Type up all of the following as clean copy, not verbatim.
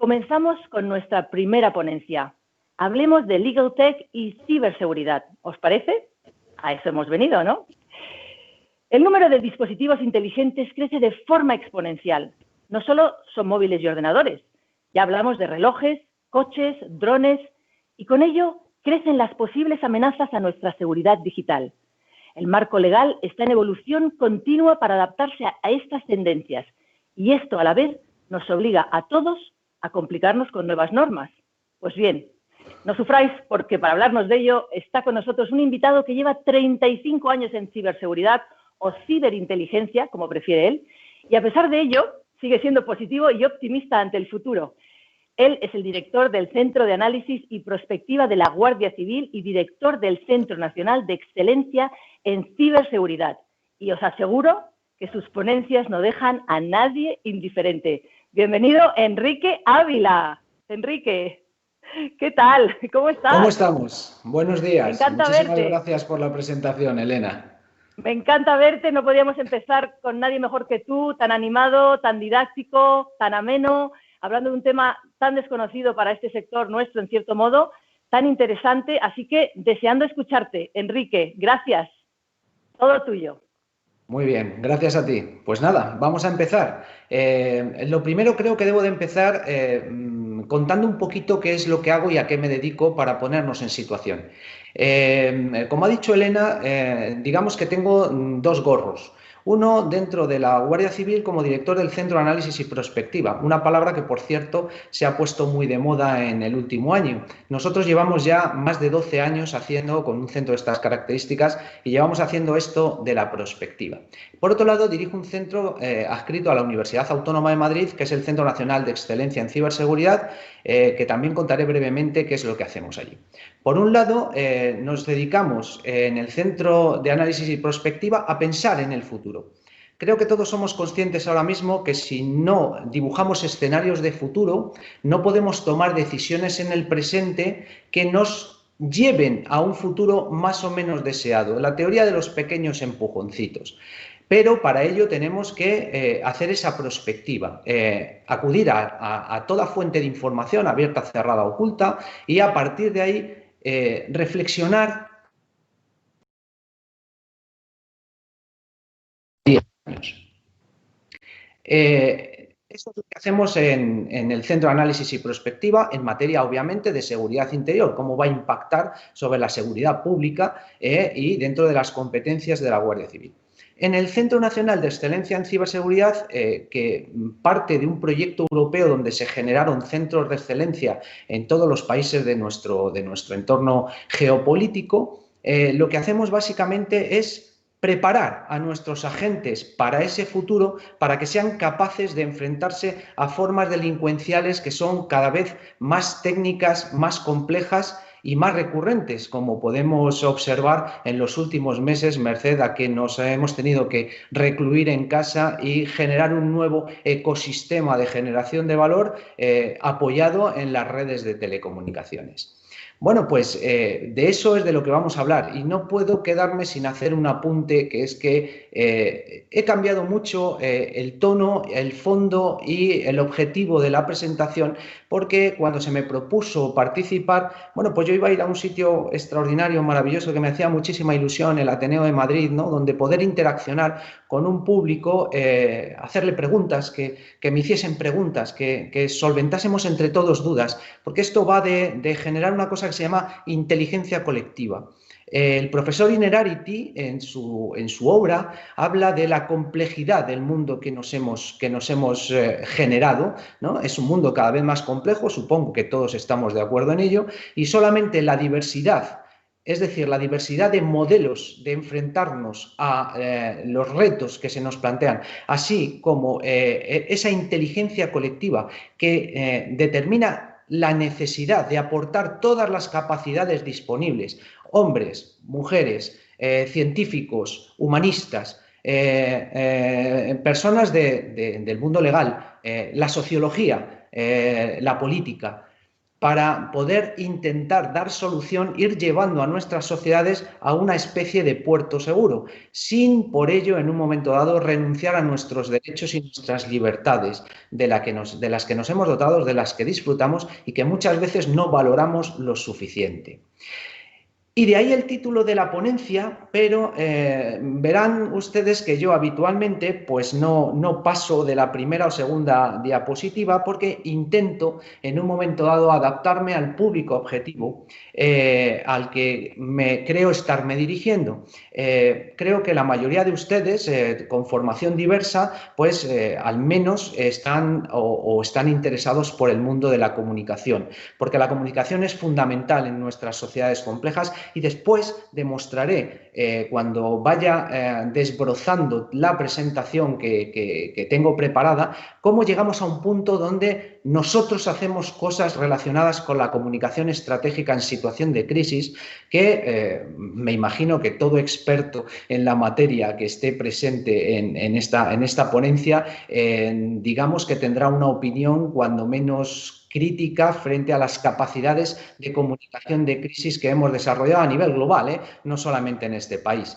Comenzamos con nuestra primera ponencia. Hablemos de Legal Tech y ciberseguridad. ¿Os parece? A eso hemos venido, ¿no? El número de dispositivos inteligentes crece de forma exponencial. No solo son móviles y ordenadores. Ya hablamos de relojes, coches, drones y con ello crecen las posibles amenazas a nuestra seguridad digital. El marco legal está en evolución continua para adaptarse a estas tendencias y esto a la vez nos obliga a todos a complicarnos con nuevas normas. Pues bien, no sufráis porque para hablarnos de ello está con nosotros un invitado que lleva 35 años en ciberseguridad o ciberinteligencia, como prefiere él, y a pesar de ello sigue siendo positivo y optimista ante el futuro. Él es el director del Centro de Análisis y Prospectiva de la Guardia Civil y director del Centro Nacional de Excelencia en Ciberseguridad. Y os aseguro que sus ponencias no dejan a nadie indiferente. Bienvenido, Enrique Ávila. Enrique, ¿qué tal? ¿Cómo estás? ¿Cómo estamos? Buenos días. Me encanta Muchísimas verte. Gracias por la presentación, Elena. Me encanta verte. No podíamos empezar con nadie mejor que tú, tan animado, tan didáctico, tan ameno, hablando de un tema tan desconocido para este sector nuestro, en cierto modo, tan interesante. Así que deseando escucharte. Enrique, gracias. Todo tuyo. Muy bien, gracias a ti. Pues nada, vamos a empezar. Lo primero creo que debo de empezar contando un poquito qué es lo que hago y a qué me dedico para ponernos en situación. Como ha dicho Elena, digamos que tengo dos gorros. Uno dentro de la Guardia Civil como director del Centro de Análisis y Prospectiva, una palabra que, por cierto, se ha puesto muy de moda en el último año. Nosotros llevamos ya más de 12 años haciendo con un centro de estas características y llevamos haciendo esto de la prospectiva. Por otro lado, dirijo un centro adscrito a la Universidad Autónoma de Madrid, que es el Centro Nacional de Excelencia en Ciberseguridad, que también contaré brevemente qué es lo que hacemos allí. Por un lado, nos dedicamos en el Centro de Análisis y Prospectiva a pensar en el futuro. Creo que todos somos conscientes ahora mismo que si no dibujamos escenarios de futuro, no podemos tomar decisiones en el presente que nos lleven a un futuro más o menos deseado. La teoría de los pequeños empujoncitos. Pero para ello tenemos que hacer esa prospectiva, acudir a toda fuente de información, abierta, cerrada, oculta, y a partir de ahí reflexionar. Esto es lo que hacemos en el Centro de Análisis y Prospectiva en materia, obviamente, de seguridad interior, cómo va a impactar sobre la seguridad pública y dentro de las competencias de la Guardia Civil. En el Centro Nacional de Excelencia en Ciberseguridad, que parte de un proyecto europeo donde se generaron centros de excelencia en todos los países de nuestro entorno geopolítico, lo que hacemos básicamente es preparar a nuestros agentes para ese futuro, para que sean capaces de enfrentarse a formas delincuenciales que son cada vez más técnicas, más complejas y más recurrentes, como podemos observar en los últimos meses, merced a que nos hemos tenido que recluir en casa y generar un nuevo ecosistema de generación de valor apoyado en las redes de telecomunicaciones. Bueno, pues de eso es de lo que vamos a hablar y no puedo quedarme sin hacer un apunte, que es que he cambiado mucho el tono, el fondo y el objetivo de la presentación, porque cuando se me propuso participar, bueno, pues yo iba a ir a un sitio extraordinario, maravilloso, que me hacía muchísima ilusión, el Ateneo de Madrid, ¿no? Donde poder interaccionar con un público, hacerle preguntas, que me hiciesen preguntas, que solventásemos entre todos dudas, porque esto va de generar una cosa que se llama inteligencia colectiva. El profesor Innerarity, en su obra, habla de la complejidad del mundo que nos hemos generado, ¿no? Es un mundo cada vez más complejo, supongo que todos estamos de acuerdo en ello, y solamente la diversidad, es decir, la diversidad de modelos de enfrentarnos a los retos que se nos plantean, así como esa inteligencia colectiva que determina la necesidad de aportar todas las capacidades disponibles, hombres, mujeres, científicos, humanistas, personas del mundo legal, la sociología, la política, para poder intentar dar solución, ir llevando a nuestras sociedades a una especie de puerto seguro, sin por ello en un momento dado renunciar a nuestros derechos y nuestras libertades de las que nos hemos dotado, de las que disfrutamos y que muchas veces no valoramos lo suficiente. Y de ahí el título de la ponencia, pero verán ustedes que yo habitualmente pues no paso de la primera o segunda diapositiva porque intento en un momento dado adaptarme al público objetivo al que creo estarme dirigiendo. Creo que la mayoría de ustedes con formación diversa pues al menos están están interesados por el mundo de la comunicación, porque la comunicación es fundamental en nuestras sociedades complejas. Y después demostraré, cuando vaya desbrozando la presentación que tengo preparada, cómo llegamos a un punto donde nosotros hacemos cosas relacionadas con la comunicación estratégica en situación de crisis, que me imagino que todo experto en la materia que esté presente en esta ponencia, digamos que tendrá una opinión cuando menos crítica frente a las capacidades de comunicación de crisis que hemos desarrollado a nivel global, no solamente en este país.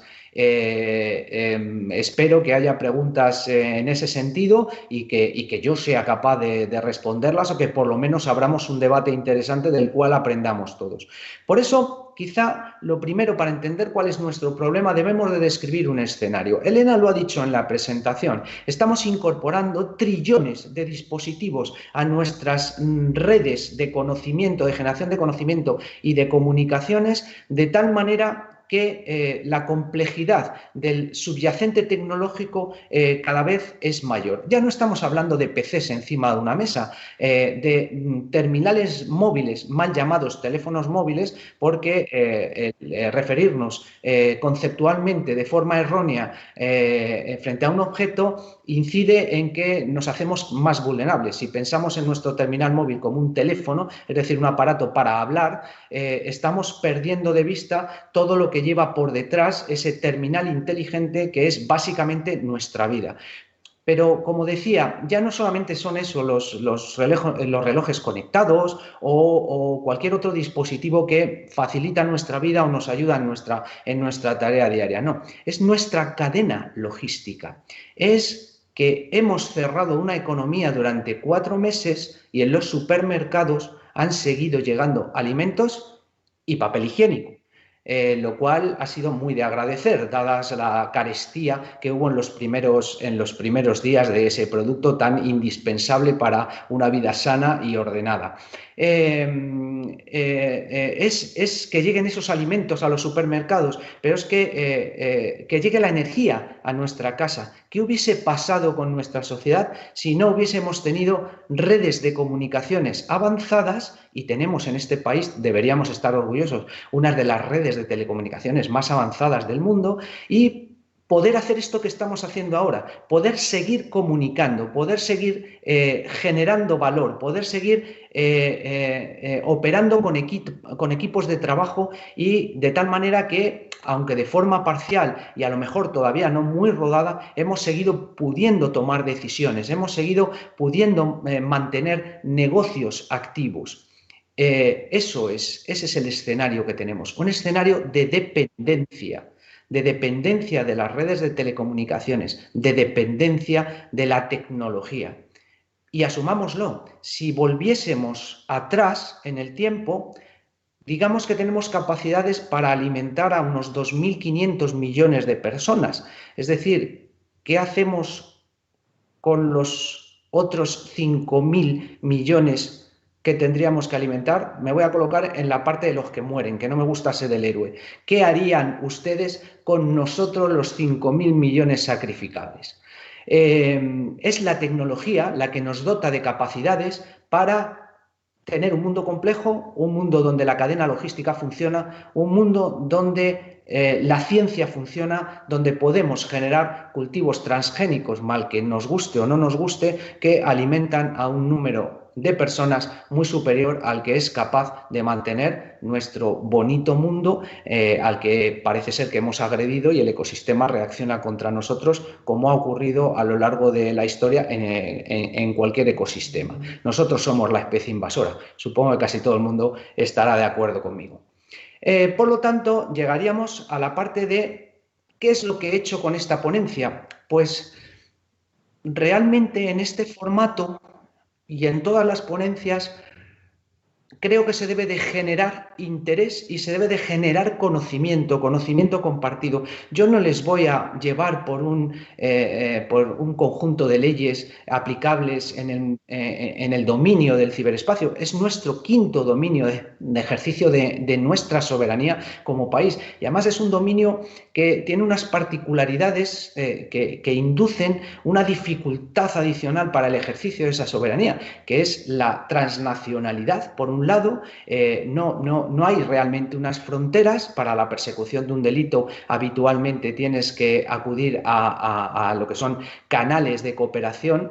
Espero que haya preguntas en ese sentido y que yo sea capaz de responderlas, o que por lo menos abramos un debate interesante del cual aprendamos todos. Por eso, quizá lo primero, para entender cuál es nuestro problema, debemos de describir un escenario. Elena lo ha dicho en la presentación. Estamos incorporando trillones de dispositivos a nuestras redes de conocimiento, de generación de conocimiento y de comunicaciones, de tal manera que la complejidad del subyacente tecnológico cada vez es mayor. Ya no estamos hablando de PCs encima de una mesa, de terminales móviles, mal llamados teléfonos móviles, porque referirnos conceptualmente de forma errónea frente a un objeto incide en que nos hacemos más vulnerables. Si pensamos en nuestro terminal móvil como un teléfono, es decir, un aparato para hablar, estamos perdiendo de vista todo lo que lleva por detrás ese terminal inteligente que es básicamente nuestra vida. Pero, como decía, ya no solamente son eso los relojes conectados o cualquier otro dispositivo que facilita nuestra vida o nos ayuda en nuestra tarea diaria. No, es nuestra cadena logística. Es que hemos cerrado una economía durante 4 meses y en los supermercados han seguido llegando alimentos y papel higiénico. Lo cual ha sido muy de agradecer, dadas la carestía que hubo en los primeros días de ese producto tan indispensable para una vida sana y ordenada. Es que lleguen esos alimentos a los supermercados, pero es que llegue la energía a nuestra casa. ¿Qué hubiese pasado con nuestra sociedad si no hubiésemos tenido redes de comunicaciones avanzadas? Y tenemos en este país, deberíamos estar orgullosos, unas de las redes de telecomunicaciones más avanzadas del mundo, y poder hacer esto que estamos haciendo ahora, poder seguir comunicando, poder seguir generando valor, poder seguir operando con equipos de trabajo, y de tal manera que, aunque de forma parcial y a lo mejor todavía no muy rodada, hemos seguido pudiendo tomar decisiones, hemos seguido pudiendo mantener negocios activos. Ese es el escenario que tenemos, un escenario de dependencia de las redes de telecomunicaciones, de dependencia de la tecnología. Y asumámoslo, si volviésemos atrás en el tiempo, digamos que tenemos capacidades para alimentar a unos 2.500 millones de personas. Es decir, ¿qué hacemos con los otros 5.000 millones que tendríamos que alimentar? Me voy a colocar en la parte de los que mueren, que no me gusta ser el héroe. ¿Qué harían ustedes con nosotros, los 5.000 millones sacrificables? Es la tecnología la que nos dota de capacidades para tener un mundo complejo, un mundo donde la cadena logística funciona, un mundo donde la ciencia funciona, donde podemos generar cultivos transgénicos, mal que nos guste o no nos guste, que alimentan a un número de personas muy superior al que es capaz de mantener nuestro bonito mundo al que parece ser que hemos agredido, y el ecosistema reacciona contra nosotros, como ha ocurrido a lo largo de la historia en cualquier ecosistema. Nosotros somos la especie invasora. Supongo que casi todo el mundo estará de acuerdo conmigo. Por lo tanto, llegaríamos a la parte de ¿qué es lo que he hecho con esta ponencia? Pues realmente en este formato y en todas las ponencias creo que se debe de generar interés y se debe de generar conocimiento compartido. Yo no les voy a llevar por un conjunto de leyes aplicables en el dominio del ciberespacio. Es nuestro quinto dominio de ejercicio de nuestra soberanía como país. Y además es un dominio que tiene unas particularidades que inducen una dificultad adicional para el ejercicio de esa soberanía, que es la transnacionalidad. Por un lado, no hay realmente unas fronteras. Para la persecución de un delito habitualmente tienes que acudir a lo que son canales de cooperación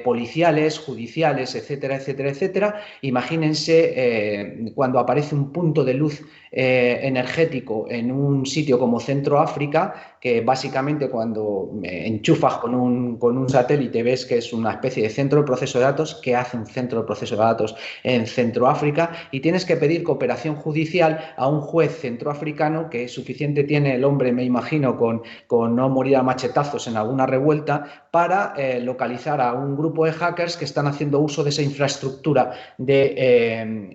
policiales, judiciales, etcétera, etcétera, etcétera. Imagínense cuando aparece un punto de luz energético en un sitio como Centroáfrica, que básicamente cuando enchufas con un satélite ves que es una especie de centro de proceso de datos. ¿Qué hace un centro de proceso de datos en Centroáfrica? Y tienes que pedir cooperación judicial a un juez centroafricano, que suficiente tiene el hombre, me imagino, con no morir a machetazos en alguna revuelta, para localizar a un grupo de hackers que están haciendo uso de esa infraestructura de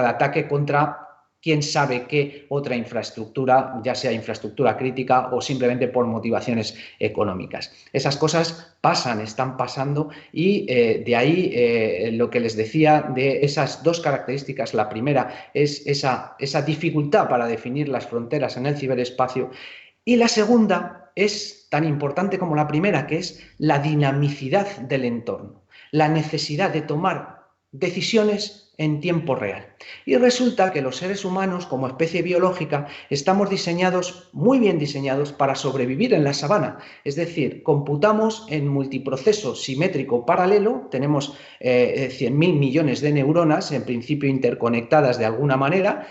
ataque contra quién sabe qué otra infraestructura, ya sea infraestructura crítica o simplemente por motivaciones económicas. Esas cosas pasan, están pasando, y de ahí lo que les decía de esas dos características. La primera es esa dificultad para definir las fronteras en el ciberespacio, y la segunda es tan importante como la primera, que es la dinamicidad del entorno, la necesidad de tomar decisiones en tiempo real. Y resulta que los seres humanos, como especie biológica, estamos diseñados, muy bien diseñados, para sobrevivir en la sabana. Es decir, computamos en multiproceso simétrico paralelo, tenemos 100.000 millones de neuronas, en principio interconectadas de alguna manera,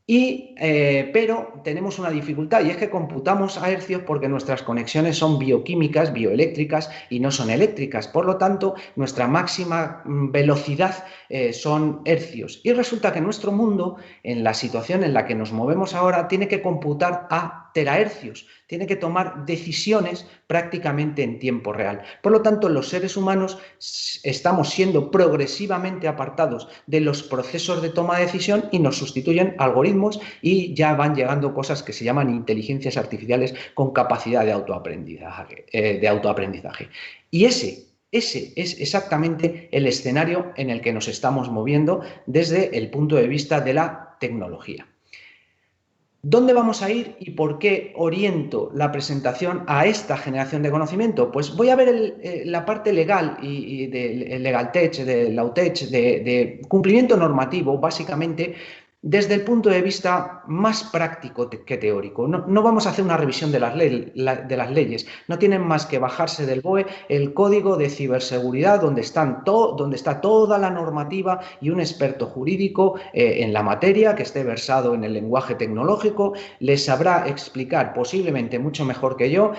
pero tenemos una dificultad, y es que computamos a hercios porque nuestras conexiones son bioquímicas, bioeléctricas, y no son eléctricas. Por lo tanto, nuestra máxima velocidad son hercios. Y resulta que nuestro mundo, en la situación en la que nos movemos ahora, tiene que computar a terahercios, tiene que tomar decisiones prácticamente en tiempo real. Por lo tanto, los seres humanos estamos siendo progresivamente apartados de los procesos de toma de decisión y nos sustituyen algoritmos, y ya van llegando cosas que se llaman inteligencias artificiales con capacidad de autoaprendizaje. Y ese es exactamente el escenario en el que nos estamos moviendo desde el punto de vista de la tecnología. ¿Dónde vamos a ir y por qué oriento la presentación a esta generación de conocimiento? Pues voy a ver la parte legal y de Legal Tech, de Lautech, de cumplimiento normativo, básicamente desde el punto de vista más práctico que teórico. No vamos a hacer una revisión de las leyes. No tienen más que bajarse del BOE el código de ciberseguridad, donde está toda la normativa, y un experto jurídico en la materia que esté versado en el lenguaje tecnológico les sabrá explicar, posiblemente mucho mejor que yo,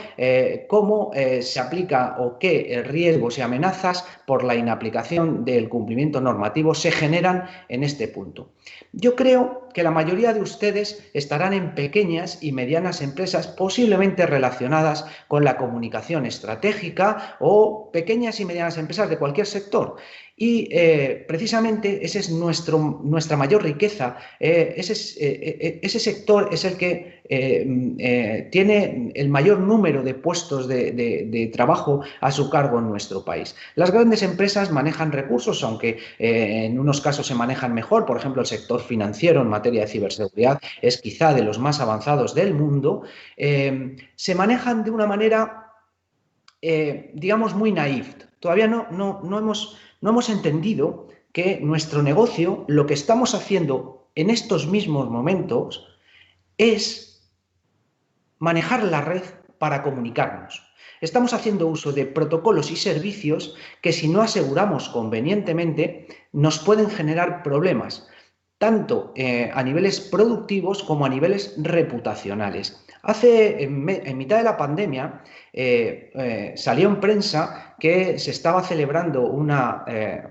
cómo se aplica o qué riesgos y amenazas por la inaplicación del cumplimiento normativo se generan en este punto. Yo creo que la mayoría de ustedes estarán en pequeñas y medianas empresas, posiblemente relacionadas con la comunicación estratégica, o pequeñas y medianas empresas de cualquier sector. Y precisamente esa es nuestra mayor riqueza. Ese sector es el que tiene el mayor número de puestos de trabajo a su cargo en nuestro país. Las grandes empresas manejan recursos, aunque en unos casos se manejan mejor. Por ejemplo, el sector financiero en materia de ciberseguridad es quizá de los más avanzados del mundo. Se manejan de una manera, digamos, muy naif. Todavía no hemos entendido que nuestro negocio, lo que estamos haciendo en estos mismos momentos, es manejar la red para comunicarnos. Estamos haciendo uso de protocolos y servicios que, si no aseguramos convenientemente, nos pueden generar problemas, tanto a niveles productivos como a niveles reputacionales. En mitad de la pandemia salió en prensa que se estaba celebrando una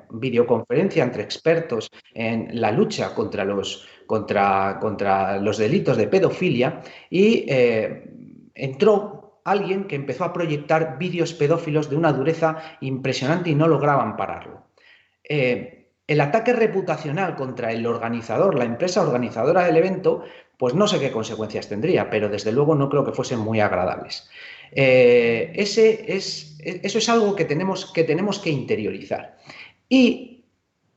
videoconferencia entre expertos en la lucha contra los delitos de pedofilia y entró alguien que empezó a proyectar vídeos pedófilos de una dureza impresionante y no lograban pararlo. El ataque reputacional contra el organizador, la empresa organizadora del evento, pues no sé qué consecuencias tendría, pero desde luego no creo que fuesen muy agradables. Eso es algo que tenemos que interiorizar. Y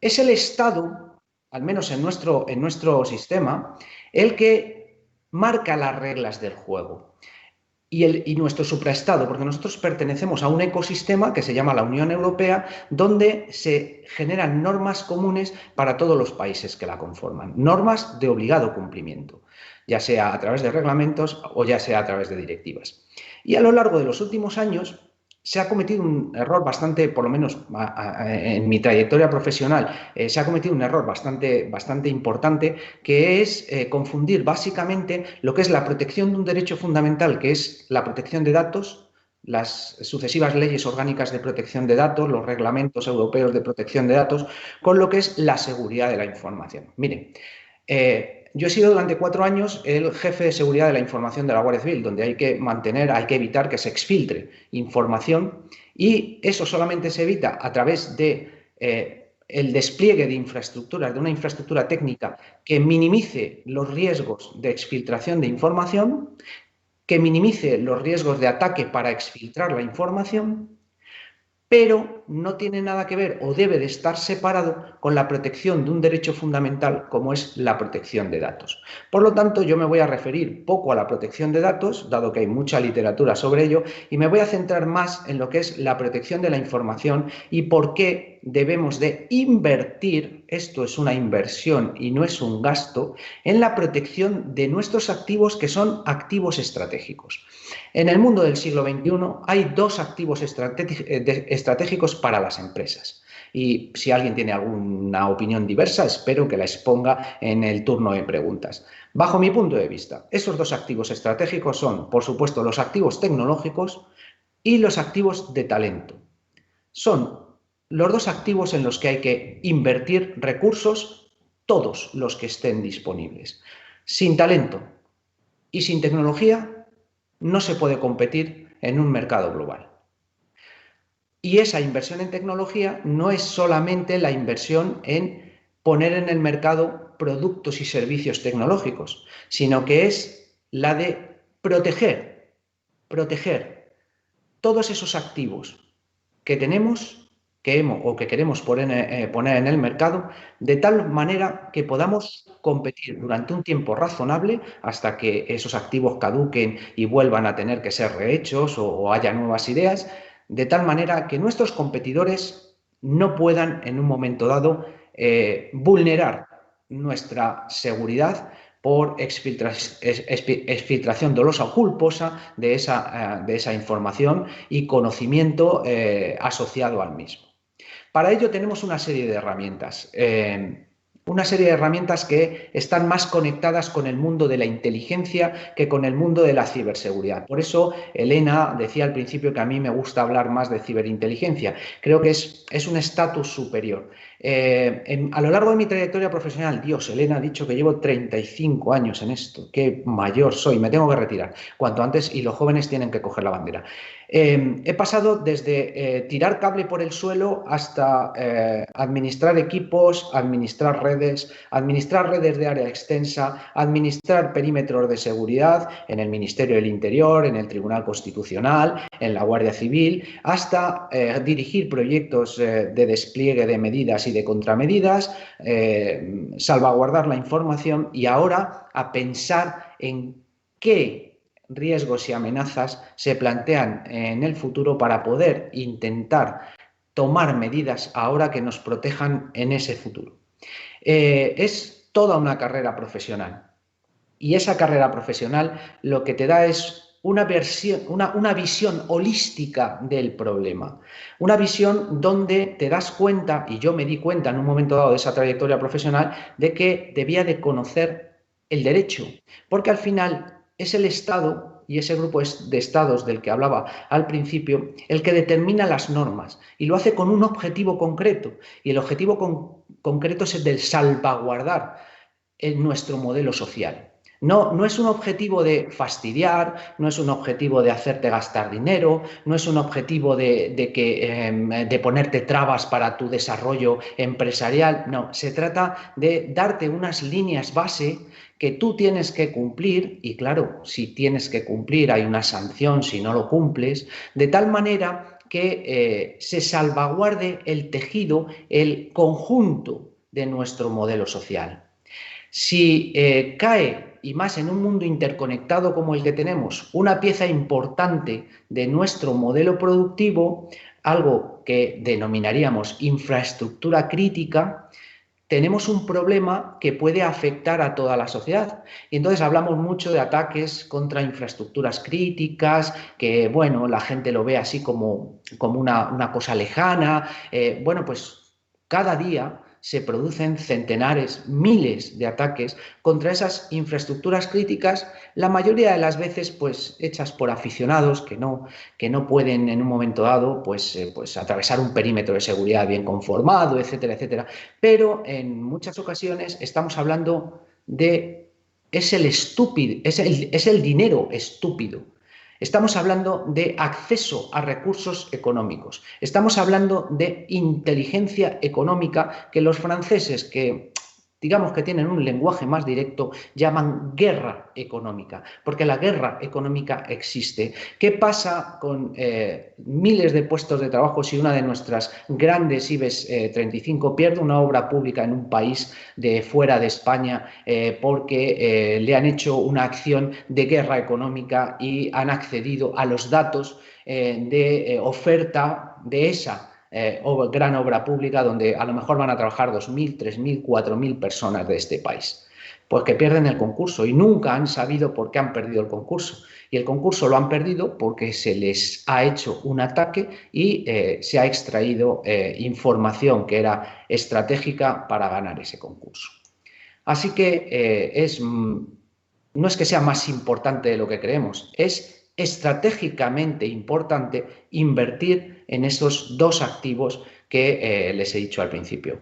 es el Estado, al menos en nuestro sistema, el que marca las reglas del juego. Y nuestro supraestado, porque nosotros pertenecemos a un ecosistema que se llama la Unión Europea, donde se generan normas comunes para todos los países que la conforman, normas de obligado cumplimiento, ya sea a través de reglamentos o ya sea a través de directivas. Y a lo largo de los últimos años se ha cometido un error bastante, por lo menos en mi trayectoria profesional, se ha cometido un error bastante importante, que es confundir básicamente lo que es la protección de un derecho fundamental, que es la protección de datos, las sucesivas leyes orgánicas de protección de datos, los reglamentos europeos de protección de datos, con lo que es la seguridad de la información. Miren, yo he sido durante 4 años el jefe de seguridad de la información de la Guardia Civil, donde hay que evitar que se exfiltre información, y eso solamente se evita a través de el despliegue de infraestructuras, de una infraestructura técnica que minimice los riesgos de exfiltración de información, que minimice los riesgos de ataque para exfiltrar la información, pero no tiene nada que ver o debe de estar separado con la protección de un derecho fundamental como es la protección de datos. Por lo tanto, yo me voy a referir poco a la protección de datos, dado que hay mucha literatura sobre ello, y me voy a centrar más en lo que es la protección de la información y por qué debemos de invertir, esto es una inversión y no es un gasto, en la protección de nuestros activos, que son activos estratégicos. En el mundo del siglo XXI hay 2 activos estratégicos para las empresas. Y si alguien tiene alguna opinión diversa, espero que la exponga en el turno de preguntas. Bajo mi punto de vista, esos 2 activos estratégicos son, por supuesto, los activos tecnológicos y los activos de talento. Son los 2 activos en los que hay que invertir recursos, todos los que estén disponibles. Sin talento y sin tecnología no se puede competir en un mercado global. Y esa inversión en tecnología no es solamente la inversión en poner en el mercado productos y servicios tecnológicos, sino que es la de proteger todos esos activos que tenemos, o que queremos poner en el mercado, de tal manera que podamos competir durante un tiempo razonable hasta que esos activos caduquen y vuelvan a tener que ser rehechos o haya nuevas ideas, de tal manera que nuestros competidores no puedan en un momento dado vulnerar nuestra seguridad por exfiltración dolosa o culposa de esa información y conocimiento asociado al mismo. Para ello tenemos una serie de herramientas. Que están más conectadas con el mundo de la inteligencia que con el mundo de la ciberseguridad. Por eso Elena decía al principio que a mí me gusta hablar más de ciberinteligencia. Creo que es un estatus superior. A lo largo de mi trayectoria profesional, Dios, Elena ha dicho que llevo 35 años en esto. Qué mayor soy, me tengo que retirar cuanto antes y los jóvenes tienen que coger la bandera. He pasado desde tirar cable por el suelo hasta administrar equipos, administrar redes de área extensa, administrar perímetros de seguridad en el Ministerio del Interior, en el Tribunal Constitucional, en la Guardia Civil, hasta dirigir proyectos de despliegue de medidas y de contramedidas, salvaguardar la información y ahora a pensar en qué riesgos y amenazas se plantean en el futuro para poder intentar tomar medidas ahora que nos protejan en ese futuro. Es toda una carrera profesional y esa carrera profesional lo que te da es una visión holística del problema. Una visión donde te das cuenta, y yo me di cuenta en un momento dado de esa trayectoria profesional, de que debía de conocer el derecho, porque al final es el Estado y ese grupo de estados del que hablaba al principio el que determina las normas y lo hace con un objetivo concreto, y el objetivo concreto es el de salvaguardar nuestro modelo social. No es un objetivo de fastidiar, no es un objetivo de hacerte gastar dinero, no es un objetivo de ponerte trabas para tu desarrollo empresarial, no, se trata de darte unas líneas base que tú tienes que cumplir, y claro, si tienes que cumplir hay una sanción si no lo cumples, de tal manera que se salvaguarde el tejido, el conjunto de nuestro modelo social. Si cae, y más en un mundo interconectado como el que tenemos, una pieza importante de nuestro modelo productivo, algo que denominaríamos infraestructura crítica, tenemos un problema que puede afectar a toda la sociedad. Y entonces hablamos mucho de ataques contra infraestructuras críticas, que bueno, la gente lo ve así como una cosa lejana. Bueno, pues cada día se producen centenares, miles de ataques contra esas infraestructuras críticas, la mayoría de las veces pues hechas por aficionados que no pueden en un momento dado pues atravesar un perímetro de seguridad bien conformado, etcétera, etcétera. Pero en muchas ocasiones estamos hablando de es el dinero estúpido. Estamos hablando de acceso a recursos económicos. Estamos hablando de inteligencia económica que los franceses, que digamos que tienen un lenguaje más directo, llaman guerra económica, porque la guerra económica existe. ¿Qué pasa con miles de puestos de trabajo si una de nuestras grandes IBEX 35 pierde una obra pública en un país de fuera de España porque le han hecho una acción de guerra económica y han accedido a los datos de oferta de esa gran obra pública donde a lo mejor van a trabajar 2.000, 3.000, 4.000 personas de este país? Pues que pierden el concurso y nunca han sabido por qué han perdido el concurso. Y el concurso lo han perdido porque se les ha hecho un ataque y se ha extraído información que era estratégica para ganar ese concurso. Así que no es que sea más importante de lo que creemos, es estratégicamente importante invertir en esos dos activos que les he dicho al principio.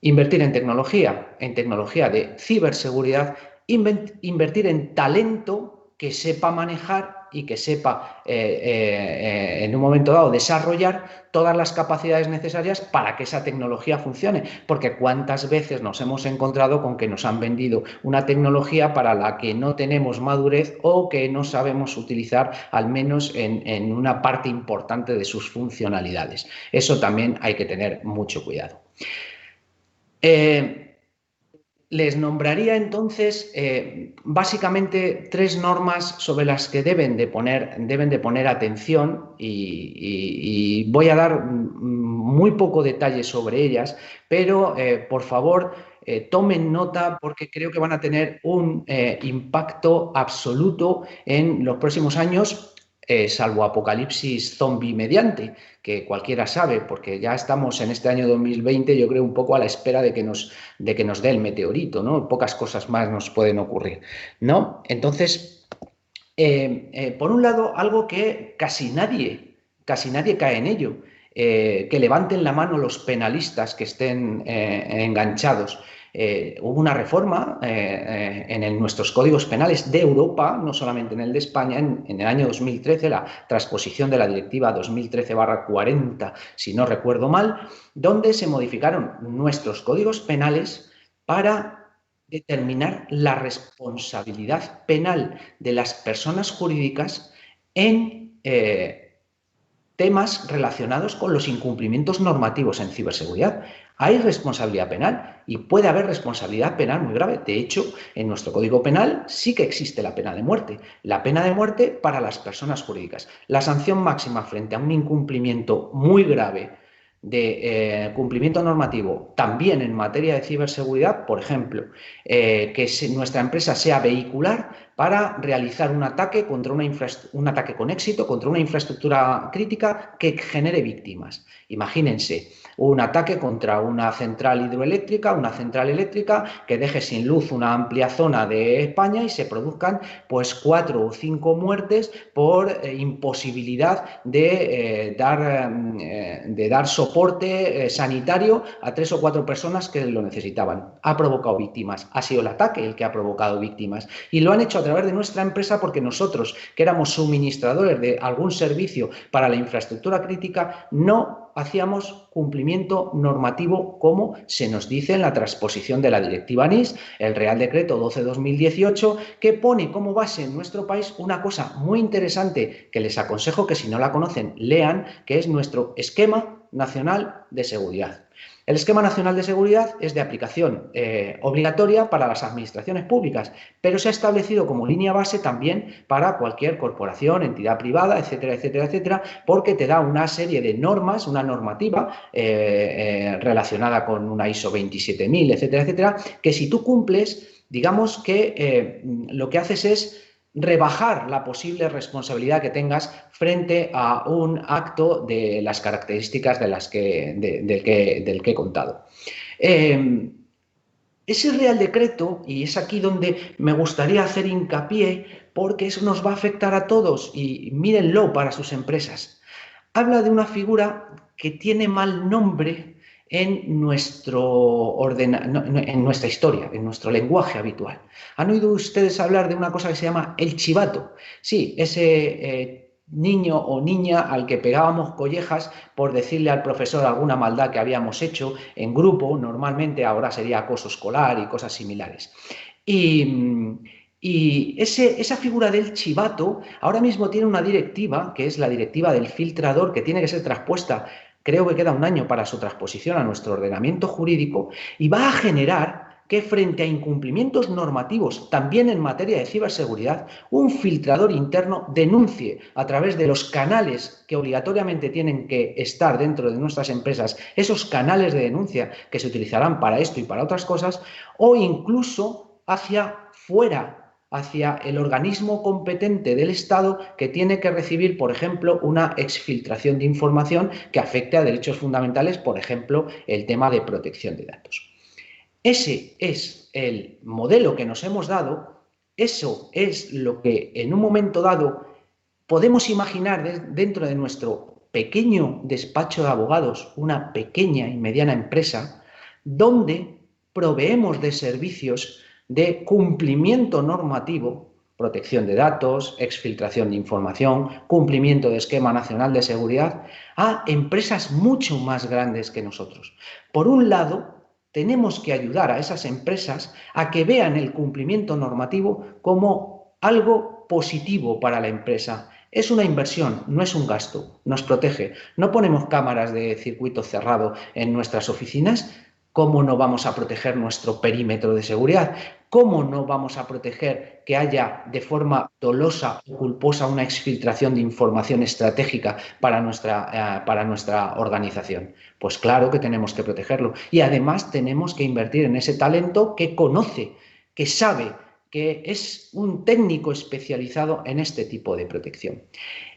Invertir en tecnología de ciberseguridad, invertir en talento que sepa manejar y que sepa en un momento dado desarrollar todas las capacidades necesarias para que esa tecnología funcione, porque cuántas veces nos hemos encontrado con que nos han vendido una tecnología para la que no tenemos madurez o que no sabemos utilizar al menos en una parte importante de sus funcionalidades. Eso también hay que tener mucho cuidado. Les nombraría entonces básicamente tres normas sobre las que deben de poner atención y voy a dar muy poco detalle sobre ellas, pero por favor tomen nota porque creo que van a tener un impacto absoluto en los próximos años. Salvo apocalipsis zombie mediante, que cualquiera sabe, porque ya estamos en este año 2020, yo creo un poco a la espera de que nos dé el meteorito, ¿no? Pocas cosas más nos pueden ocurrir, ¿no? Entonces, por un lado, algo que casi nadie cae en ello, que levanten la mano los penalistas que estén enganchados. Hubo una reforma en nuestros códigos penales de Europa, no solamente en el de España, en el año 2013, la transposición de la directiva 2013/40, si no recuerdo mal, donde se modificaron nuestros códigos penales para determinar la responsabilidad penal de las personas jurídicas en temas relacionados con los incumplimientos normativos en ciberseguridad. Hay responsabilidad penal y puede haber responsabilidad penal muy grave. De hecho, en nuestro Código Penal sí que existe la pena de muerte. La pena de muerte para las personas jurídicas. La sanción máxima frente a un incumplimiento muy grave de cumplimiento normativo, también en materia de ciberseguridad, por ejemplo, que nuestra empresa sea vehicular para realizar un ataque un ataque con éxito contra una infraestructura crítica que genere víctimas. Imagínense un ataque contra una central hidroeléctrica, una central eléctrica que deje sin luz una amplia zona de España y se produzcan pues 4 o 5 muertes por imposibilidad de dar soporte sanitario a 3 o 4 personas que lo necesitaban. Ha provocado víctimas, ha sido el ataque el que ha provocado víctimas y lo han hecho a través de nuestra empresa porque nosotros, que éramos suministradores de algún servicio para la infraestructura crítica, no hacíamos cumplimiento normativo como se nos dice en la transposición de la Directiva NIS, el Real Decreto 12/2018, que pone como base en nuestro país una cosa muy interesante que les aconsejo que si no la conocen lean, que es nuestro Esquema Nacional de Seguridad. El Esquema Nacional de Seguridad es de aplicación obligatoria para las administraciones públicas, pero se ha establecido como línea base también para cualquier corporación, entidad privada, etcétera, etcétera, etcétera, porque te da una serie de normas, una normativa relacionada con una ISO 27000, etcétera, etcétera, que si tú cumples, digamos que lo que haces es rebajar la posible responsabilidad que tengas frente a un acto de las características del que he contado. Ese Real Decreto, y es aquí donde me gustaría hacer hincapié, porque eso nos va a afectar a todos, y mírenlo para sus empresas, habla de una figura que tiene mal nombre en nuestra historia, en nuestro lenguaje habitual. ¿Han oído ustedes hablar de una cosa que se llama el chivato? Sí, ese niño o niña al que pegábamos collejas por decirle al profesor alguna maldad que habíamos hecho en grupo, normalmente ahora sería acoso escolar y cosas similares. Y esa figura del chivato ahora mismo tiene una directiva, que es la directiva del filtrador, que tiene que ser traspuesta. Creo que queda un año para su transposición a nuestro ordenamiento jurídico y va a generar que frente a incumplimientos normativos, también en materia de ciberseguridad, un filtrador interno denuncie a través de los canales que obligatoriamente tienen que estar dentro de nuestras empresas, esos canales de denuncia que se utilizarán para esto y para otras cosas, o incluso hacia fuera, hacia el organismo competente del Estado que tiene que recibir, por ejemplo, una exfiltración de información que afecte a derechos fundamentales, por ejemplo, el tema de protección de datos. Ese es el modelo que nos hemos dado, eso es lo que en un momento dado podemos imaginar dentro de nuestro pequeño despacho de abogados, una pequeña y mediana empresa, donde proveemos de servicios de cumplimiento normativo, protección de datos, exfiltración de información, cumplimiento de Esquema Nacional de Seguridad, a empresas mucho más grandes que nosotros. Por un lado, tenemos que ayudar a esas empresas a que vean el cumplimiento normativo como algo positivo para la empresa. Es una inversión, no es un gasto, nos protege. No ponemos cámaras de circuito cerrado en nuestras oficinas. ¿Cómo no vamos a proteger nuestro perímetro de seguridad? ¿Cómo no vamos a proteger que haya de forma dolosa o culposa una exfiltración de información estratégica para nuestra organización? Pues claro que tenemos que protegerlo. Y además tenemos que invertir en ese talento que conoce, que sabe, que es un técnico especializado en este tipo de protección.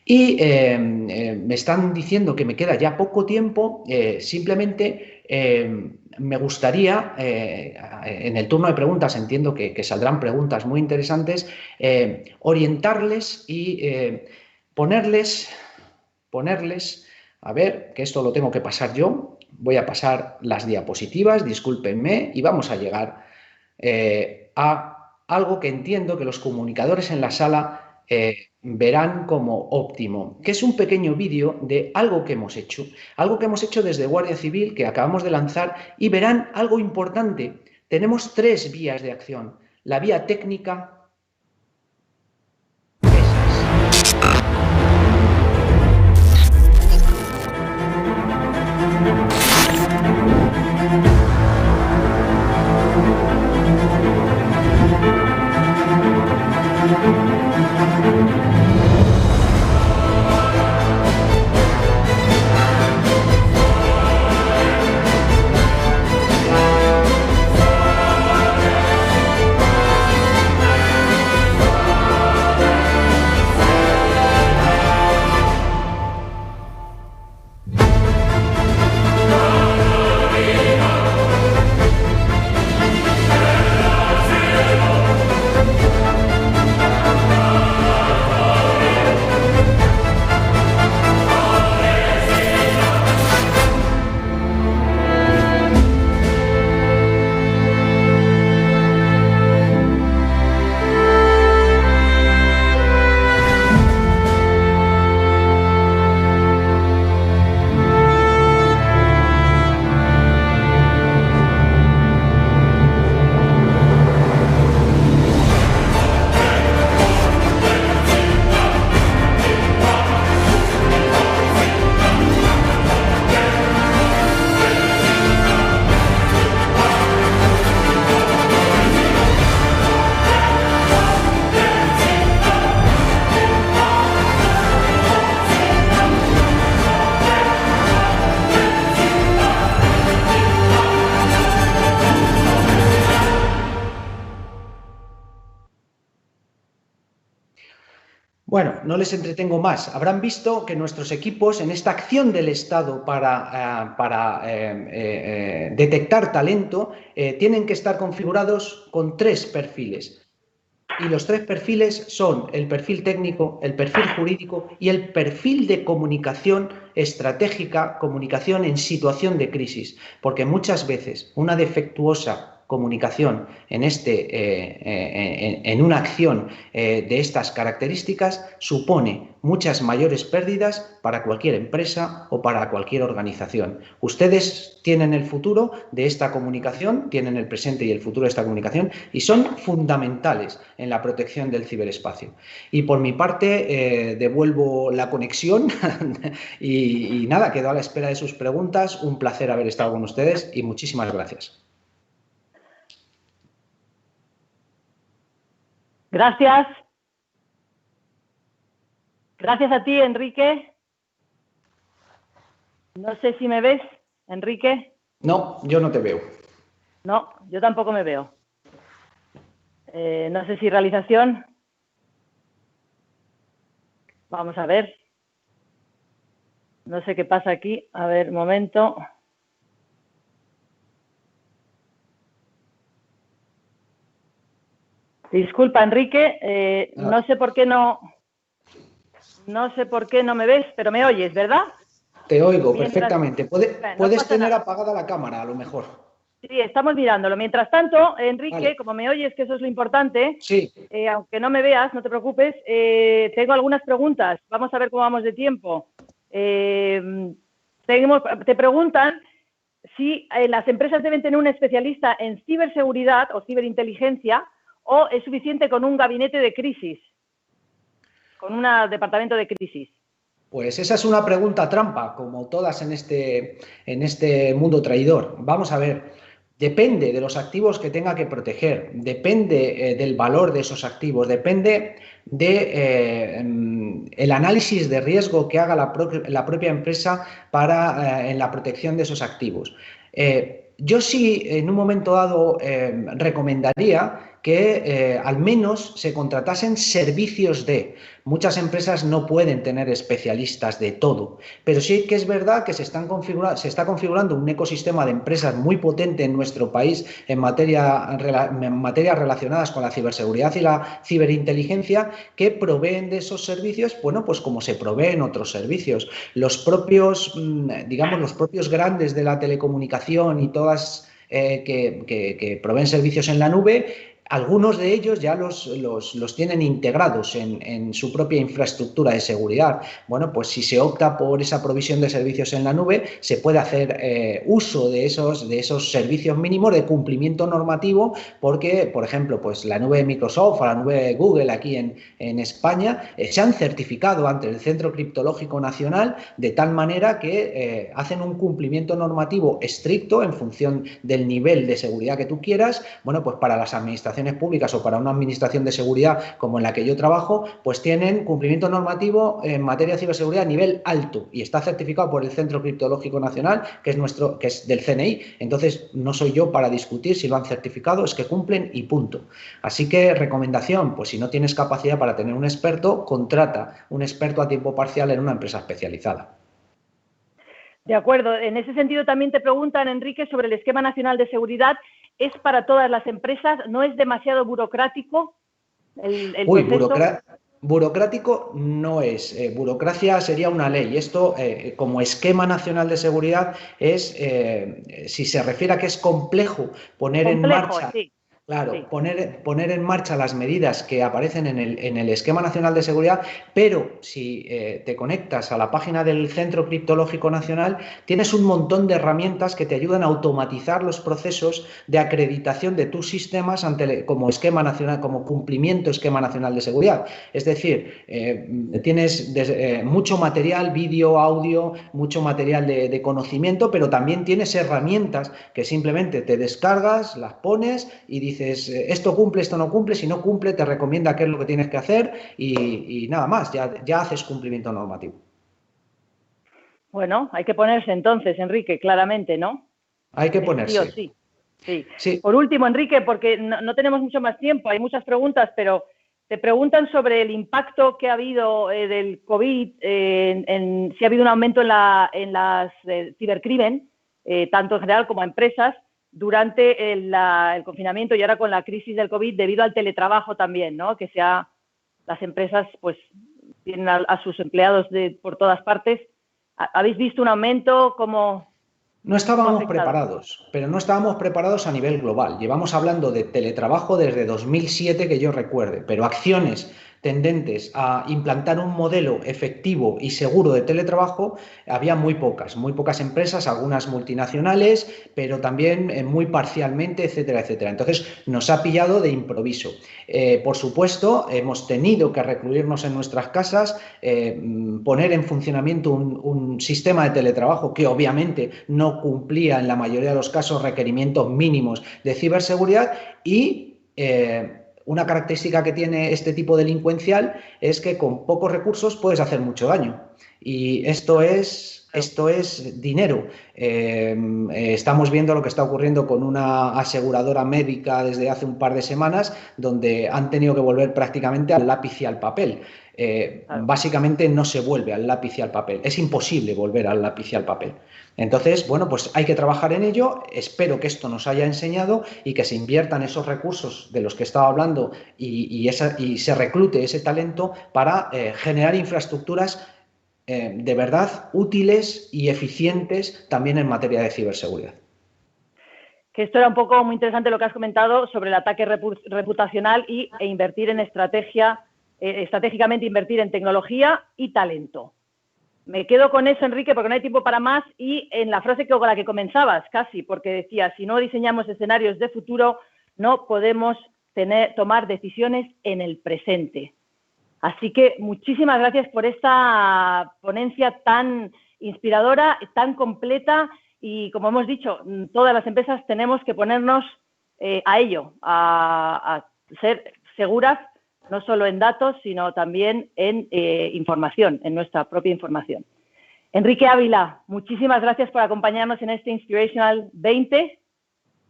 Y me están diciendo que me queda ya poco tiempo, simplemente me gustaría, en el turno de preguntas entiendo que saldrán preguntas muy interesantes, orientarles y ponerles, a ver, que esto lo tengo que pasar yo, voy a pasar las diapositivas, discúlpenme, y vamos a llegar a algo que entiendo que los comunicadores en la sala verán como óptimo, que es un pequeño vídeo de algo que hemos hecho desde Guardia Civil, que acabamos de lanzar, y verán algo importante. Tenemos 3 vías de acción. La vía técnica, Bueno, no les entretengo más. Habrán visto que nuestros equipos, en esta acción del Estado para detectar talento, tienen que estar configurados con 3 perfiles. Y los 3 perfiles son el perfil técnico, el perfil jurídico y el perfil de comunicación estratégica, comunicación en situación de crisis. Porque muchas veces una defectuosa comunicación en una acción de estas características supone muchas mayores pérdidas para cualquier empresa o para cualquier organización. Ustedes tienen el futuro de esta comunicación, tienen el presente y el futuro de esta comunicación y son fundamentales en la protección del ciberespacio. Y por mi parte, devuelvo la conexión y nada, quedo a la espera de sus preguntas. Un placer haber estado con ustedes y muchísimas gracias. Gracias. Gracias a ti, Enrique. No sé si me ves, Enrique. No, yo no te veo. No, yo tampoco me veo. No sé si realización. Vamos a ver. No sé qué pasa aquí. A ver, un momento. Disculpa, Enrique. No sé por qué no me ves, pero me oyes, ¿verdad? Te oigo perfectamente. Puedes tener nada. apagada la cámara, a lo mejor. Sí, estamos mirándolo. Mientras tanto, Enrique, Vale. como me oyes, que eso es lo importante, sí. Aunque no me veas, no te preocupes, tengo algunas preguntas. Vamos a ver cómo vamos de tiempo. Te preguntan si las empresas deben tener un especialista en ciberseguridad o ciberinteligencia o es suficiente con un gabinete de crisis, con un departamento de crisis. Pues esa es una pregunta trampa, como todas en este mundo traidor. Vamos a ver, depende de los activos que tenga que proteger, depende del valor de esos activos, depende del análisis de riesgo que haga la propia empresa en la protección de esos activos. Yo sí, en un momento dado, recomendaría que al menos se contratasen servicios de. Muchas empresas no pueden tener especialistas de todo, pero sí que es verdad que se está configurando un ecosistema de empresas muy potente en nuestro país en materias relacionadas con la ciberseguridad y la ciberinteligencia que proveen de esos servicios, bueno, pues como se proveen otros servicios. Los propios grandes de la telecomunicación y todas que proveen servicios en la nube, algunos de ellos ya los tienen integrados en su propia infraestructura de seguridad. Bueno, pues si se opta por esa provisión de servicios en la nube, se puede hacer uso de esos servicios mínimos de cumplimiento normativo, porque, por ejemplo, pues la nube de Microsoft o la nube de Google aquí en España se han certificado ante el Centro Criptológico Nacional de tal manera que hacen un cumplimiento normativo estricto en función del nivel de seguridad que tú quieras. Bueno, pues para las administraciones públicas o para una administración de seguridad como en la que yo trabajo, pues tienen cumplimiento normativo en materia de ciberseguridad a nivel alto y está certificado por el Centro Criptológico Nacional, que es del CNI. Entonces, no soy yo para discutir si lo han certificado, es que cumplen y punto. Así que, recomendación, pues si no tienes capacidad para tener un experto, contrata un experto a tiempo parcial en una empresa especializada. De acuerdo. En ese sentido también te preguntan, Enrique, sobre el Esquema Nacional de Seguridad. ¿Es para todas las empresas? ¿No es demasiado burocrático el proceso? Burocrático no es. Burocracia sería una ley. Esto, como Esquema Nacional de Seguridad, es, si se refiere a que es complejo poner en marcha... Sí. Claro, sí. Poner en marcha las medidas que aparecen en el Esquema Nacional de Seguridad, pero si te conectas a la página del Centro Criptológico Nacional, tienes un montón de herramientas que te ayudan a automatizar los procesos de acreditación de tus sistemas como Esquema Nacional, como cumplimiento Esquema Nacional de Seguridad. Es decir, tienes mucho material, vídeo, audio, mucho material de conocimiento, pero también tienes herramientas que simplemente te descargas, las pones y dices, esto cumple, esto no cumple, si no cumple te recomienda qué es lo que tienes que hacer y nada más, ya haces cumplimiento normativo. Bueno, hay que ponerse entonces, Enrique, claramente, ¿no? Hay que ponerse. Sí. Por último, Enrique, porque no tenemos mucho más tiempo, hay muchas preguntas, pero te preguntan sobre el impacto que ha habido del COVID, si ha habido un aumento en las cibercrimen, tanto en general como a empresas, durante el confinamiento y ahora con la crisis del COVID, debido al teletrabajo también, ¿no? Que las empresas pues tienen a sus empleados por todas partes. ¿Habéis visto un aumento? No estábamos preparados, pero no estábamos preparados a nivel global. Llevamos hablando de teletrabajo desde 2007 que yo recuerde, pero acciones tendentes a implantar un modelo efectivo y seguro de teletrabajo había muy pocas empresas, algunas multinacionales, pero también muy parcialmente, etcétera, etcétera. Entonces nos ha pillado de improviso. Por supuesto, hemos tenido que recluirnos en nuestras casas, poner en funcionamiento un sistema de teletrabajo que obviamente no cumplía en la mayoría de los casos requerimientos mínimos de ciberseguridad y una característica que tiene este tipo delincuencial es que con pocos recursos puedes hacer mucho daño. Y esto es dinero. Estamos viendo lo que está ocurriendo con una aseguradora médica desde hace un par de semanas, donde han tenido que volver prácticamente al lápiz y al papel. Básicamente no se vuelve al lápiz y al papel. Es imposible volver al lápiz y al papel. Entonces, bueno, pues hay que trabajar en ello. Espero que esto nos haya enseñado y que se inviertan esos recursos de los que estaba hablando y se reclute ese talento para generar infraestructuras de verdad útiles y eficientes también en materia de ciberseguridad. Que esto era un poco muy interesante lo que has comentado sobre el ataque reputacional e invertir en estratégicamente invertir en tecnología y talento. Me quedo con eso, Enrique, porque no hay tiempo para más, y en la frase con la que comenzabas casi, porque decía, si no diseñamos escenarios de futuro, no podemos tomar decisiones en el presente. Así que muchísimas gracias por esta ponencia tan inspiradora, tan completa, y como hemos dicho, todas las empresas tenemos que ponernos a ello, a ser seguras, no solo en datos, sino también en información, en nuestra propia información. Enrique Ávila, muchísimas gracias por acompañarnos en este Inspirational 20.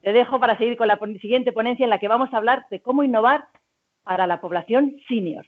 Te dejo para seguir con la siguiente ponencia en la que vamos a hablar de cómo innovar para la población senior.